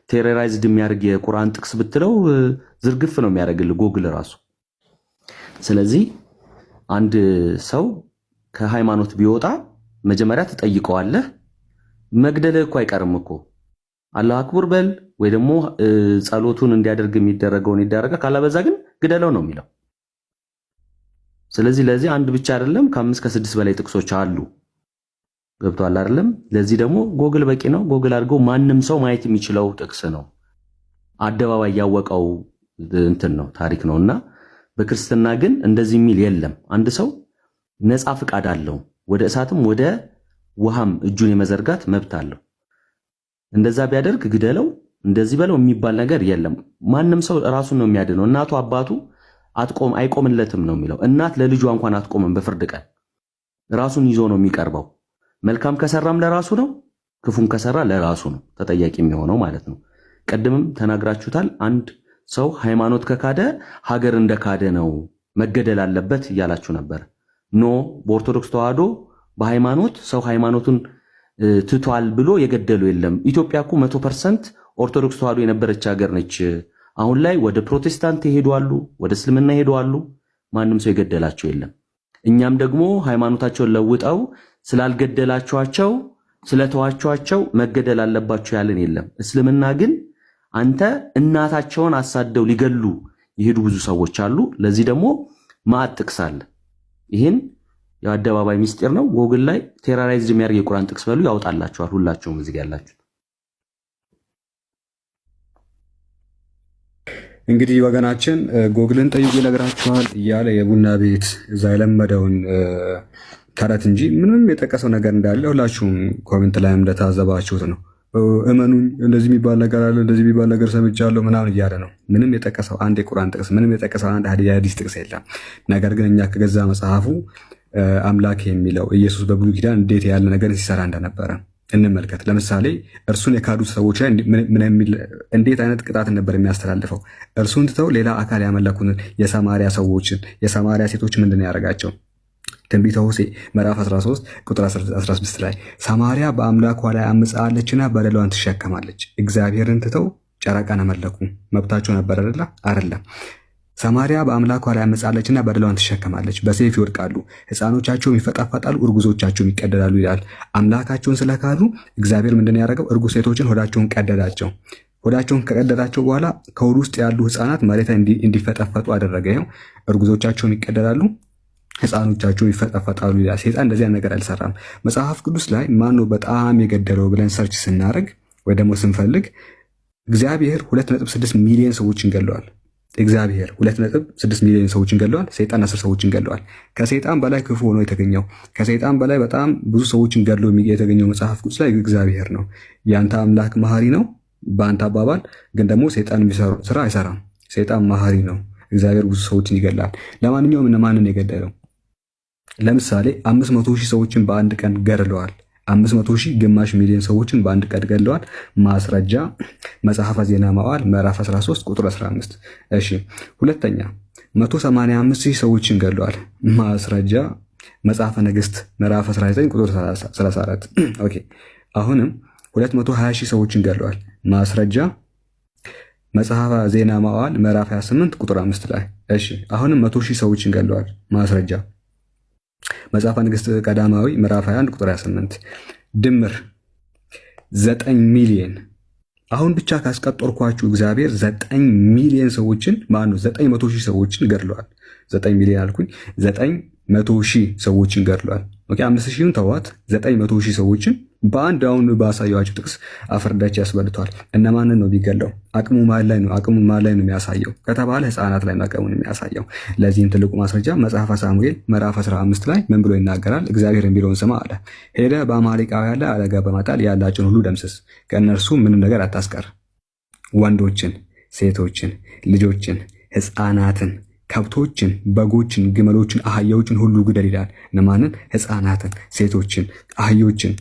ቴሮራይዝድ የሚያደርግ የቁርአን ጥቅስ ብትለው ዝርግፍ ነው የሚያደርግልህ ጎግል ራሱ። ስለዚህ አንድ ሰው ከሃይማኖት ቢወጣ መጀመሪያ ትጠይቀዋለህ። መግደልህ እኮ አይቀርም እኮ አላህ አክቡር በል ወይ ደግሞ ጸሎቱን እንዲያደርግ የሚደረገውን ይደረጋ፣ ካላበዛ ግን ግደለው ነው የሚለው። ስለዚህ ለዚህ አንድ ብቻ አይደለም ከ5 ከ6 በላይ ጥቅሶች አሉ። ገብቷል አይደለም? ለዚህ ደግሞ ጎግል በቂ ነው። ጎግል አድርገው ማንም ሰው ማየት የሚችለው ጥቅስ ነው። አደባባይ ያወቀው እንትን ነው ታሪክ ነውና፣ በክርስትና ግን እንደዚህ የሚል የለም። አንድ ሰው ነፃ ፍቃድ አለው። ወደ እሳትም ወደ ውሃም እጁን የመዘርጋት መብት አለው። እንደዛ ቢያደርግ ግደለው እንደዚህ በለው የሚባል ነገር የለም። ማንም ሰው ራሱን ነው የሚያድነው። እናቱ አባቱ አይቆምለትም ነው የሚለው። እናት ለልጇ እንኳን አትቆምም። በፍርድ ቀን ራሱን ይዞ ነው የሚቀርበው። መልካም ከሰራም ለራሱ ነው፣ ክፉም ከሰራ ለራሱ ነው ተጠያቂ የሚሆነው ማለት ነው። ቀድምም ተናግራችሁታል። አንድ ሰው ሃይማኖት ከካደ ሀገር እንደካደ ነው መገደል አለበት እያላችሁ ነበር። ኖ በኦርቶዶክስ ተዋህዶ በሃይማኖት ሰው ሃይማኖቱን ትቷል ብሎ የገደሉ የለም። ኢትዮጵያ እኮ 100% ኦርቶዶክስ ተዋህዶ የነበረች ሀገር ነች። አሁን ላይ ወደ ፕሮቴስታንት ይሄዳሉ፣ ወደ እስልምና ይሄዳሉ። ማንም ሰው የገደላቸው የለም። እኛም ደግሞ ሃይማኖታቸውን ለውጠው ስላልገደላቸዋቸው ስለተዋቸዋቸው መገደል አለባቸው ያለን የለም። እስልምና ግን አንተ እናታቸውን አሳደው ሊገሉ ይሄዱ ብዙ ሰዎች አሉ። ለዚህ ደግሞ ማዕት ጥቅስ አለ። ይህን የአደባባይ ሚስጥር ነው። ጎግል ላይ ቴሮራይዝድ የሚያደርግ የቁርአን ጥቅስ በሉ ያወጣላችኋል። ሁላችሁም እዚህ ያላችሁ እንግዲህ ወገናችን ጎግልን ጠይቁ ይነግራችኋል እያለ የቡና ቤት እዛ የለመደውን ተረት እንጂ ምንም የጠቀሰው ነገር እንዳለ ሁላችሁም ኮሜንት ላይ እንደታዘባችሁት ነው። እመኑኝ እንደዚህ የሚባል ነገር አለ፣ እንደዚህ የሚባል ነገር ሰምቻለሁ ምናምን እያለ ነው። ምንም የጠቀሰው አንድ የቁርአን ጥቅስ፣ ምንም የጠቀሰው አንድ የሐዲስ ጥቅስ የለም። ነገር ግን እኛ ከገዛ መጽሐፉ አምላክ የሚለው ኢየሱስ በብሉይ ኪዳን እንዴት ያለ ነገር ሲሰራ እንደነበረ እንመልከት። ለምሳሌ እርሱን የካዱት ሰዎች ላይ እንዴት አይነት ቅጣት ነበር የሚያስተላልፈው? እርሱን ትተው ሌላ አካል ያመለኩትን የሰማሪያ ሰዎችን የሰማሪያ ሴቶች ምንድን ነው ያደረጋቸው? ትንቢተ ሆሴዕ ምዕራፍ 13 ቁጥር 16 ላይ ሰማሪያ በአምላኳ ላይ አምጻለችና በደሏን ትሸከማለች። እግዚአብሔርን ትተው ጨረቃን አመለኩ። መብታቸው ነበር አይደለም? ሰማሪያ በአምላኳ ላይ አምጻለችና በደሏን ትሸከማለች። በሰይፍ ይወድቃሉ፣ ሕፃኖቻቸውም ይፈጣፈጣሉ፣ እርጉዞቻቸውም ይቀደዳሉ ይላል። አምላካቸውን ስለካዱ እግዚአብሔር ምንድን ያደረገው? እርጉዝ ሴቶችን ሆዳቸውን ቀደዳቸው። ሆዳቸውን ከቀደዳቸው በኋላ ከሆድ ውስጥ ያሉ ሕፃናት መሬት እንዲፈጠፈጡ አደረገ። ይኸው እርጉዞቻቸውም ይቀደዳሉ፣ ሕፃኖቻቸው ይፈጠፈጣሉ ይላል። ሰይጣን እንደዚህ ነገር አልሰራም። መጽሐፍ ቅዱስ ላይ ማን ነው በጣም የገደለው ብለን ሰርች ስናደርግ ወይ ደግሞ ስንፈልግ እግዚአብሔር 2.6 ሚሊዮን ሰዎችን ገለዋል። እግዚአብሔር 2.6 ሚሊዮን ሰዎችን ገለዋል። ሰይጣን 10 ሰዎችን ገለዋል። ከሰይጣን በላይ ክፉ ሆኖ የተገኘው ከሰይጣን በላይ በጣም ብዙ ሰዎችን ገድሎ የተገኘው መጽሐፍ ቅዱስ ላይ እግዚአብሔር ነው። ያንተ አምላክ መሐሪ ነው በአንተ አባባል፣ ግን ደግሞ ሰይጣን የሚሰራው ስራ አይሰራም። ሰይጣን መሐሪ ነው። እግዚአብሔር ብዙ ሰዎችን ይገላል። ለማንኛውም እነማንን የገደለው? ለምሳሌ 500,000 ሰዎችን በአንድ ቀን ገድለዋል። 500,000 ግማሽ ሚሊዮን ሰዎችን በአንድ ቀን ገድለዋል። ማስረጃ መጽሐፈ ዜና መዋዕል ምዕራፍ 13 ቁጥር 15። እሺ ሁለተኛ 185,000 ሰዎችን ገድለዋል። ማስረጃ መጽሐፈ ነገሥት ምዕራፍ 19 ቁጥር 34። ኦኬ አሁንም 220,000 ሰዎችን ገድለዋል። ማስረጃ መጽሐፈ ዜና መዋዕል ምዕራፍ 28 ቁጥር 5 ላይ። እሺ አሁንም 100,000 ሰዎችን ገድለዋል። ማስረጃ መጽሐፈ ነገሥት ቀዳማዊ ምዕራፍ 21 ቁጥር 28። ድምር 9 ሚሊዮን። አሁን ብቻ ካስቀጠርኳችሁ እግዚአብሔር 9 ሚሊዮን ሰዎችን ማነው 900,000 ሰዎችን ገድለዋል። 9 ሚሊዮን አልኩኝ፣ 900,000 ሰዎችን ገድለዋል። ኦኬ 5,000ን ተዋት፣ 900,000 ሰዎችን በአንድ አሁን ባሳየኋችሁ ጥቅስ አፍርዳች ያስበልቷል። እነማንን ነው ቢገለው? አቅሙን ማን ላይ ነው የሚያሳየው ከተባለ ሕፃናት ላይ አቅሙን የሚያሳየው። ለዚህም ትልቁ ማስረጃ መጽሐፈ ሳሙኤል ምዕራፍ 15 ላይ ምን ብሎ ይናገራል? እግዚአብሔር የሚለውን ስማ አለ። ሄደ በአማሌቃውያን ላይ አደጋ በማጣል ያላቸውን ሁሉ ደምስስ፣ ከእነርሱ ምንም ነገር አታስቀር። ወንዶችን፣ ሴቶችን፣ ልጆችን፣ ሕፃናትን፣ ከብቶችን፣ በጎችን፣ ግመሎችን፣ አህያዎችን ሁሉ ግደል ይላል። እነማንን? ሕፃናትን፣ ሴቶችን፣ አህዮችን፣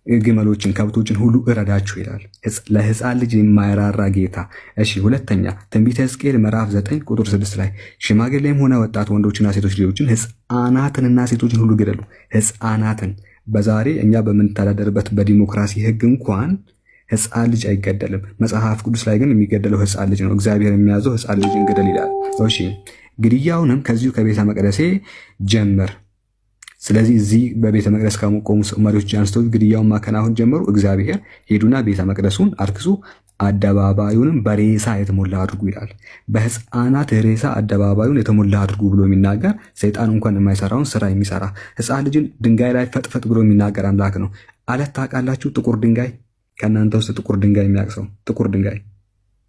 ግመሎችን፣ ከብቶችን ሁሉ እረዳችሁ ይላል። ለሕፃን ልጅ የማይራራ ጌታ። እሺ ሁለተኛ ትንቢተ ሕዝቅኤል ምዕራፍ 9 ቁጥር 6 ላይ ሽማግሌም ሆነ ወጣት ወንዶችና ሴቶች ልጆችን ሕፃናትንና ሴቶችን ሁሉ ግደሉ። ሕፃናትን በዛሬ እኛ በምንተዳደርበት በዲሞክራሲ ሕግ እንኳን ሕፃን ልጅ አይገደልም። መጽሐፍ ቅዱስ ላይ ግን የሚገደለው ሕፃን ልጅ ነው። እግዚአብሔር የሚያዘው ሕፃን ልጅን ግደል ይላል። እሺ ግድያውንም ከዚሁ ከቤተ መቅደሴ ጀምር። ስለዚህ እዚህ በቤተ መቅደስ ከቆሙ መሪዎች አንስተው ግድያውን ማከናወን ጀመሩ። እግዚአብሔር ሄዱና ቤተ መቅደሱን አርክሱ፣ አደባባዩንም በሬሳ የተሞላ አድርጉ ይላል። በሕፃናት ሬሳ አደባባዩን የተሞላ አድርጉ ብሎ የሚናገር ሰይጣን እንኳን የማይሰራውን ስራ የሚሰራ ሕፃን ልጅን ድንጋይ ላይ ፈጥፈጥ ብሎ የሚናገር አምላክ ነው። አለት ታውቃላችሁ? ጥቁር ድንጋይ ከእናንተ ውስጥ ጥቁር ድንጋይ የሚያውቅ ሰው? ጥቁር ድንጋይ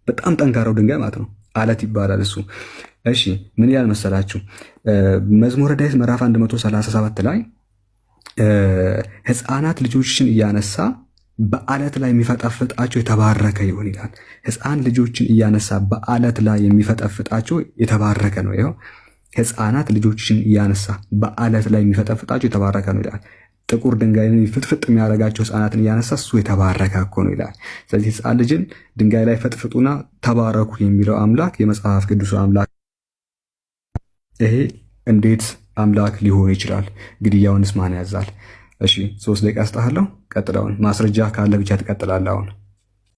በጣም ጠንካራው ድንጋይ ማለት ነው። አለት ይባላል እሱ። እሺ ምን ያህል መሰላችሁ? መዝሙረ ዳዊት ምዕራፍ 137 ላይ ሕፃናት ልጆችን እያነሳ በአለት ላይ የሚፈጠፍጣቸው የተባረከ ይሁን ይላል። ሕፃን ልጆችን እያነሳ በአለት ላይ የሚፈጠፍጣቸው የተባረከ ነው። ይኸው ሕፃናት ልጆችን እያነሳ በአለት ላይ የሚፈጠፍጣቸው የተባረከ ነው ይላል። ጥቁር ድንጋይን ፍጥፍጥ የሚያደርጋቸው ሕፃናትን እያነሳ እሱ የተባረከ እኮ ነው ይላል። ስለዚህ ሕፃን ልጅን ድንጋይ ላይ ፈጥፍጡና ተባረኩ የሚለው አምላክ የመጽሐፍ ቅዱስ አምላክ። ይሄ እንዴት አምላክ ሊሆን ይችላል? ግድያውንስ ማን ያዛል? እሺ 3 ደቂቃ አስጣለሁ። ቀጥለውን ማስረጃ ካለ ብቻ ትቀጥላለህ አሁን